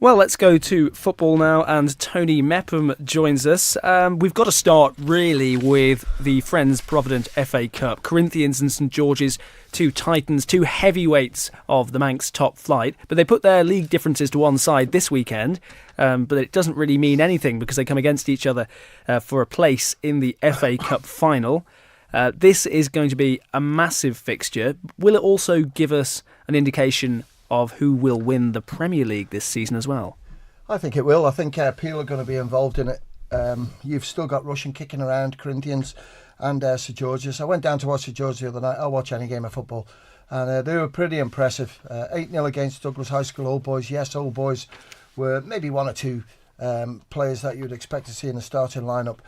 Well, let's go to football now, and Tony Mepham joins us. We've got to start, really, with the Friends Provident FA Cup. Corinthians and St George's, two titans, two heavyweights of the Manx top flight. But they put their league differences to one side this weekend. But it doesn't really mean anything because they come against each other for a place in the FA Cup final. This is going to be a massive fixture. Will it also give us an indication of who will win the Premier League this season as well? I think it will. I think Peel are going to be involved in it. You've still got Russian kicking around, Corinthians and St George's. I went down to watch St George's the other night. I'll watch any game of football. And they were pretty impressive. 8-0 against Douglas High School Old Boys. Yes, Old Boys were maybe one or two players that you'd expect to see in the starting lineup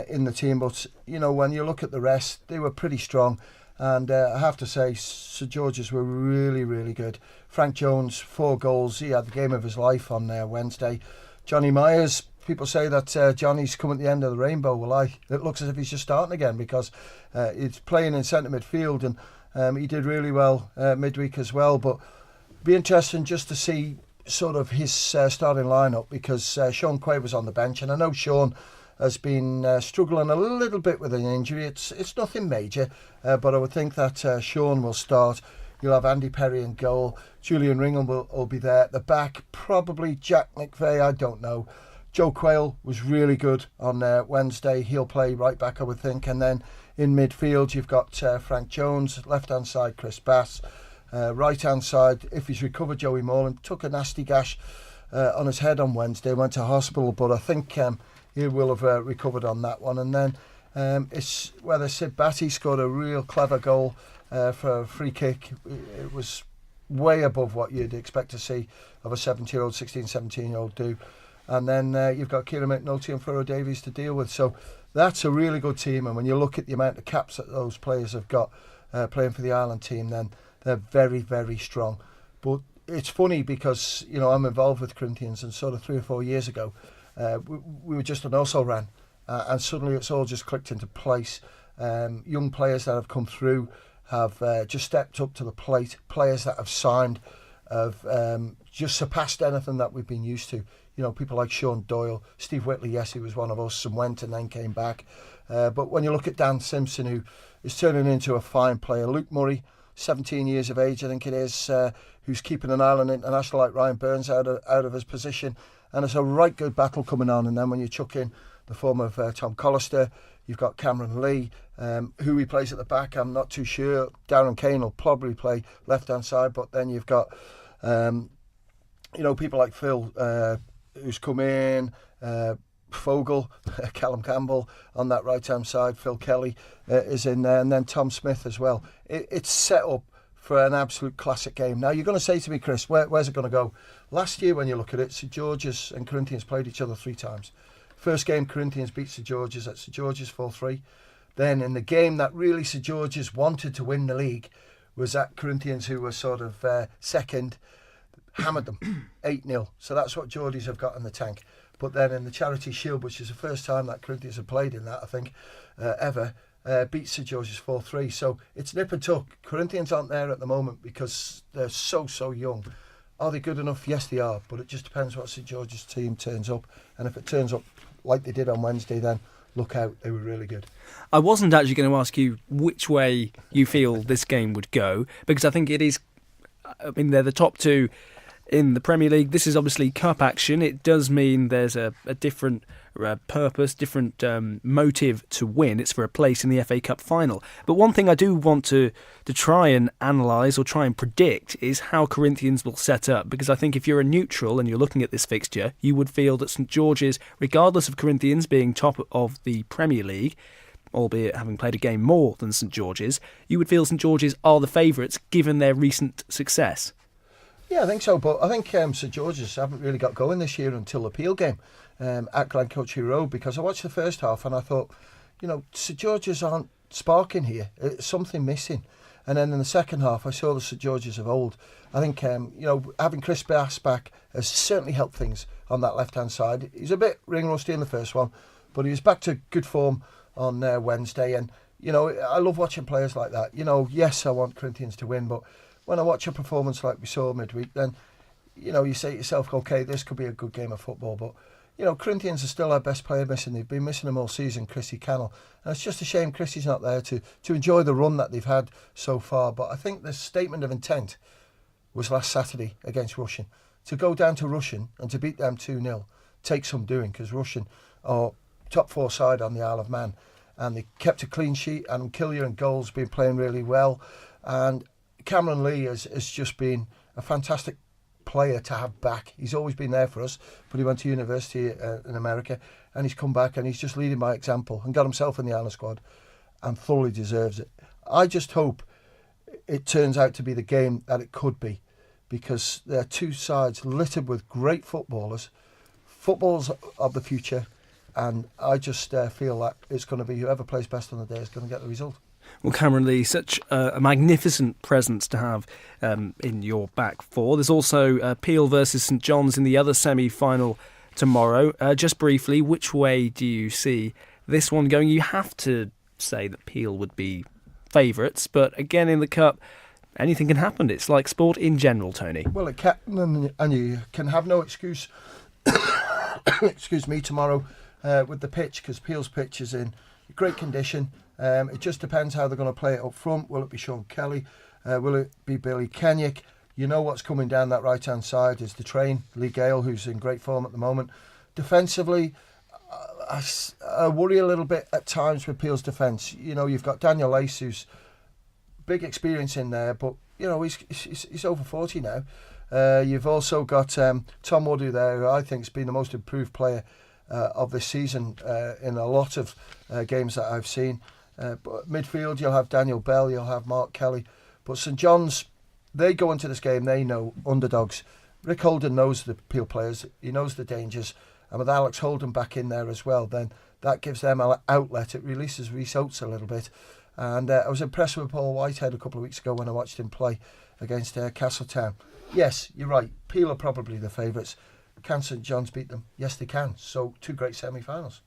in the team. But, you know, when you look at the rest, they were pretty strong. And I have to say, St George's were really, really good. Frank Jones, 4 goals. He had the game of his life on Wednesday. Johnny Myers, people say that Johnny's come at the end of the rainbow. Well, it looks as if he's just starting again because he's playing in centre midfield and he did really well midweek as well. But be interesting just to see sort of his starting lineup because Sean Quay was on the bench, and I know Sean has been struggling a little bit with an injury. It's nothing major, but I would think that Sean will start. You'll have Andy Perry in goal. Julian Ringham will be there at the back. Probably Jack McVeigh, I don't know. Joe Quayle was really good on Wednesday. He'll play right back, I would think. And then in midfield, you've got Frank Jones. Left-hand side, Chris Bass. Right-hand side, if he's recovered, Joey Morland. Took a nasty gash on his head on Wednesday. Went to hospital, but I think he will have recovered on that one. And then it's whether Sid Batty scored a real clever goal for a free kick. It was way above what you'd expect to see of a 17-year-old, 16, 17-year-old do. And then you've got Kieran McNulty and Furrow Davies to deal with. So that's a really good team. And when you look at the amount of caps that those players have got playing for the Ireland team, then they're very, very strong. But it's funny because, you know, I'm involved with Corinthians, and sort of 3 or 4 years ago, we were just an also ran. And suddenly it's all just clicked into place. Young players that have come through have just stepped up to the plate. Players that have signed have just surpassed anything that we've been used to. You know, people like Sean Doyle, Steve Whitley, yes, he was one of us and went and then came back. But when you look at Dan Simpson, who is turning into a fine player, Luke Murray, 17 years of age, I think it is, who's keeping an Ireland international like Ryan Burns out of his position. And it's a right good battle coming on. And then when you chuck in the form of Tom Collister, you've got Cameron Lee, who he plays at the back, I'm not too sure. Darren Kane will probably play left-hand side, but then you've got, you know, people like Phil, who's come in, Fogel, Callum Campbell on that right-hand side, Phil Kelly is in there, and then Tom Smith as well. It's set up for an absolute classic game. Now, you're going to say to me, Chris, where's it going to go? Last year, when you look at it, St George's and Corinthians played each other 3 times. First game, Corinthians beat St George's at St George's 4-3. Then in the game that really St George's wanted to win the league was at Corinthians, who were sort of second, hammered them 8-0. So that's what Geordies have got in the tank. But then in the Charity Shield, which is the first time that Corinthians have played in that, I think, ever, beat St George's 4-3. So it's nip and tuck. Corinthians aren't there at the moment because they're so young. Are they good enough? Yes, they are. But it just depends what St George's team turns up. And if it turns up like they did on Wednesday, then look out, they were really good. I wasn't actually going to ask you which way you feel this game would go, because I think it is, I mean, they're the top 2 in the Premier League. This is obviously cup action. It does mean there's a different purpose, different motive to win. It's for a place in the FA Cup final. But one thing I do want to try and analyse or try and predict is how Corinthians will set up, because I think if you're a neutral and you're looking at this fixture, you would feel that St George's, regardless of Corinthians being top of the Premier League, albeit having played a game more than St George's, you would feel St George's are the favourites given their recent success. Yeah, I think so, but I think St George's haven't really got going this year until the Peel game at Glencountry Road, because I watched the first half and I thought, you know, St George's aren't sparking here. It's something missing. And then in the second half, I saw the St George's of old. I think, you know, having Chris Bass back has certainly helped things on that left-hand side. He's a bit ring-rusty in the first one, but he was back to good form on Wednesday. And, you know, I love watching players like that. You know, yes, I want Corinthians to win, but when I watch a performance like we saw midweek, then you say to yourself, okay, this could be a good game of football, but Corinthians are still our best player missing. They've been missing him all season, Chrissy Cannell. And it's just a shame Chrissy's not there to enjoy the run that they've had so far. But I think the statement of intent was last Saturday against Rushen. To go down to Rushen and to beat them 2-0 takes some doing, because Rushen are top 4 side on the Isle of Man. And they kept a clean sheet, and Killier and goals been playing really well. And Cameron Lee has just been a fantastic player to have back. He's always been there for us, but he went to university in America, and he's come back and he's just leading by example and got himself in the Ireland squad and thoroughly deserves it. I just hope it turns out to be the game that it could be, because they're two sides littered with great footballers of the future, and I just feel that it's going to be whoever plays best on the day is going to get the result. Well, Cameron Lee, such a magnificent presence to have in your back four. There's also Peel versus St John's in the other semi-final tomorrow. Just briefly, which way do you see this one going? You have to say that Peel would be favourites, but again in the Cup, anything can happen. It's like sport in general, Tony. Well, it can, and you can have no excuse, excuse me, tomorrow with the pitch, because Peel's pitch is in great condition. It just depends how they're going to play it up front. Will it be Sean Kelly? Will it be Billy Kenyick? You know what's coming down that right-hand side is the train, Lee Gale, who's in great form at the moment. Defensively, I worry a little bit at times with Peel's defence. You've got Daniel Ace, who's big experience in there, but he's over 40 now. You've also got Tom Wood there, who I think has been the most improved player of this season in a lot of games that I've seen. But midfield, you'll have Daniel Bell, you'll have Mark Kelly. But St John's, they go into this game, they know underdogs. Rick Holden knows the Peel players, he knows the dangers, and with Alex Holden back in there as well, then that gives them an outlet. It releases Rhys Oates a little bit. And I was impressed with Paul Whitehead a couple of weeks ago when I watched him play against Castletown. Yes, you're right, Peel are probably the favourites. Can St John's beat them? Yes, they can. So 2 great semi-finals.